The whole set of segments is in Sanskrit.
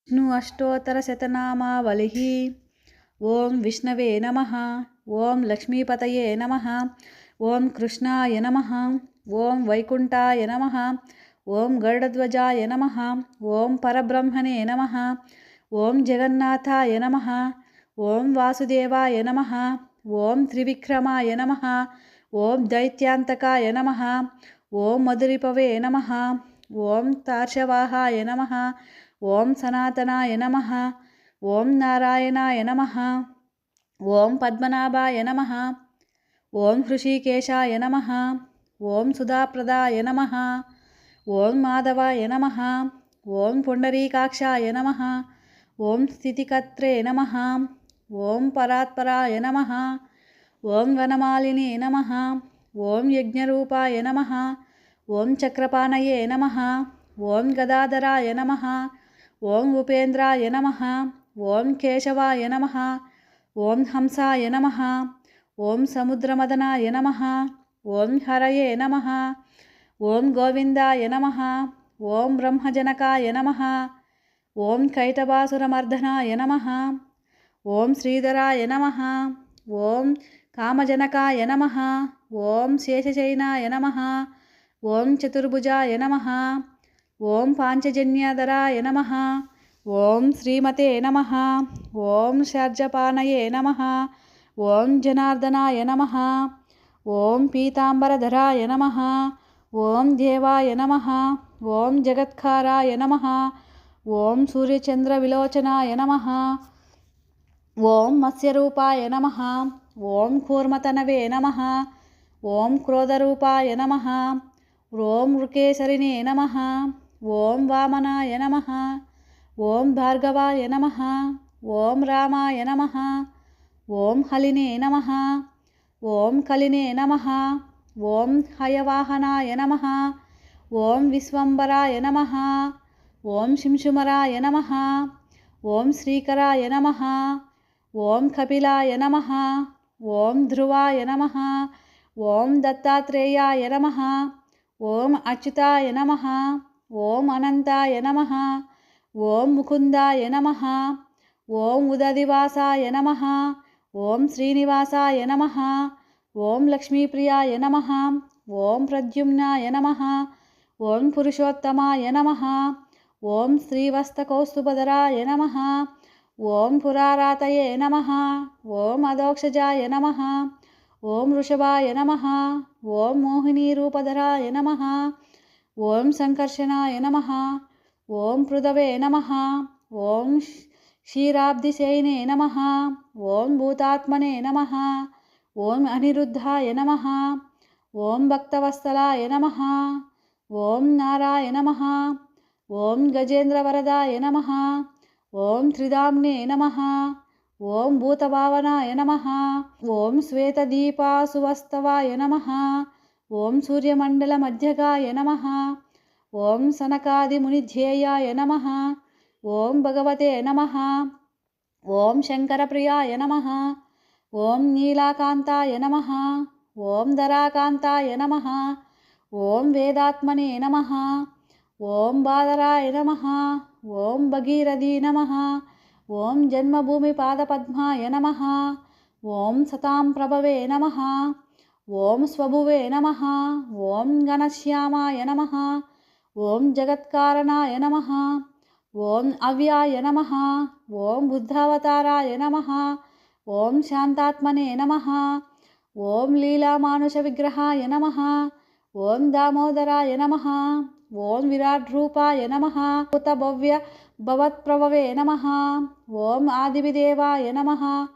विष्णु अष्टोत्तरशतनामावलिः। ओं विष्णवे नमः। ओं लक्ष्मीपतये नमः। ओं कृष्णाय नमः। ओं वैकुण्ठाय नमः। ओं गरुडध्वजाय नमः। ओं परब्रह्मणे नमः। ओं जगन्नाथाय नमः। ओं वासुदेवाय नमः। ओं त्रिविक्रमाय नमः। ओं दैत्यान्तकाय नमः। ओं मधुरिपवे नमः। ओं तार्शवाहाय नमः। ओं सनातनाय नमः। ओं नारायणाय नमः। ओं पद्मनाभाय नमः। ओं हृषीकेशाय नमः। ओं सुधाप्रदाय नमः। ओं माधवाय नमः। ओं पुण्डरीकाक्षाय नमः। ओं स्थितिकर्त्रे नमः। ओं परात्पराय नमः। ओं वनमालिने नमः। ओं यज्ञरूपाय नमः। ओं चक्रपाणये नमः। ओं गदाधराय नमः। ओं उपेन्द्राय नमः। ओं केशवाय नमः। ओं हंसाय नमः। ओं समुद्रमदनाय नमः। ओं हरये नमः। ओं गोविन्दाय नमः। ओं ब्रह्मजनकाय नमः। ओं कैटभासुरमर्दनाय नमः। ओं श्रीधराय नमः। ओं कामजनकाय नमः। ओं शेषशयनाय नमः। ओं चतुर्भुजाय नमः। ओं पाञ्चजन्यधराय नमः। ओं श्रीमते नमः। ओं शर्जपाणये नमः। ओं जनार्दनाय नमः। ओं पीताम्बरधराय नमः। ओं देवाय नमः। ओं जगत्काराय नमः। ओं सूर्यचन्द्रविलोचनाय नमः। ओं मत्स्यरूपाय नमः। ओं कूर्मतनवे नमः। ओं क्रोधरूपाय नमः। ओं वृकेशरिणे नमः। ओं वामनाय नमः। ओं भार्गवाय नमः। ओं रामाय नमः। ओं हलिने नमः। ओं कलिने नमः। ओं हयवाहनाय नमः। ओं विश्वम्भराय नमः। ओं शिंशुमराय नमः। ओं श्रीकराय नमः। ओं कपिलाय नमः। ओं ध्रुवाय नमः। ओं दत्तात्रेयाय नमः। ओं अच्युताय नमः। ओं अनन्ताय नमः। ओं मुकुन्दाय नमः। ओं उदधिवासाय नमः। ओं श्रीनिवासाय नमः। ओं लक्ष्मीप्रियाय नमः। ओं प्रद्युम्नाय नमः। ओं पुरुषोत्तमाय नमः। ओं श्रीवत्सकौस्तुभधराय नमः। ओं पुरारातये नमः। ओं अधोक्षजाय नमः। ओं वृषभाय नमः। ओं मोहिनीरूपधराय नमः। ओं संकर्षणाय नमः। ओं पृथवे नमः। ओं क्षीराब्धिशयिने नमः। ओं भूतात्मने नमः। ओं अनिरुद्धाय नमः। ओं भक्तवत्सलाय नमः। ओं नाराय नमः। ओं गजेन्द्रवरदाय नमः। ओं त्रिधाम्ने नमः। ओं भूतभावनाय नमः। ओं श्वेतदीपासुवस्तवाय नमः। ओं सूर्यमण्डलमध्यगाय नमः। ओं सनकादिमुनिध्येयाय नमः। ओं भगवते नमः। ओं शङ्करप्रियाय नमः। ओं नीलाकान्ताय नमः। ओं धराकान्ताय नमः। ओं वेदात्मने नमः। ओं बादराय नमः। ओं भगीरथी नमः। ओं जन्मभूमिपादपद्माय नमः। ओं सतां प्रभवे नमः। ओं स्वभुवे नमः। ओं घनश्यामाय नमः। ओं जगत्कारणाय नमः। ओं अव्याय नमः। ओं बुद्धावताराय नमः। ओं शान्तात्मने नमः। ओं लीलामानुषविग्रहाय नमः। ओं दामोदराय नमः। ओं विराट्रूपाय नमः। भूतभव्यभवत्प्रभवे नमः। ओं आदिविदेवाय नमः।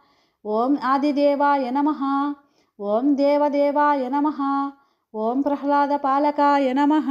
ओं आदिदेवाय नमः। ओं देवदेवाय नमः। ओं प्रह्लादपालकाय नमः।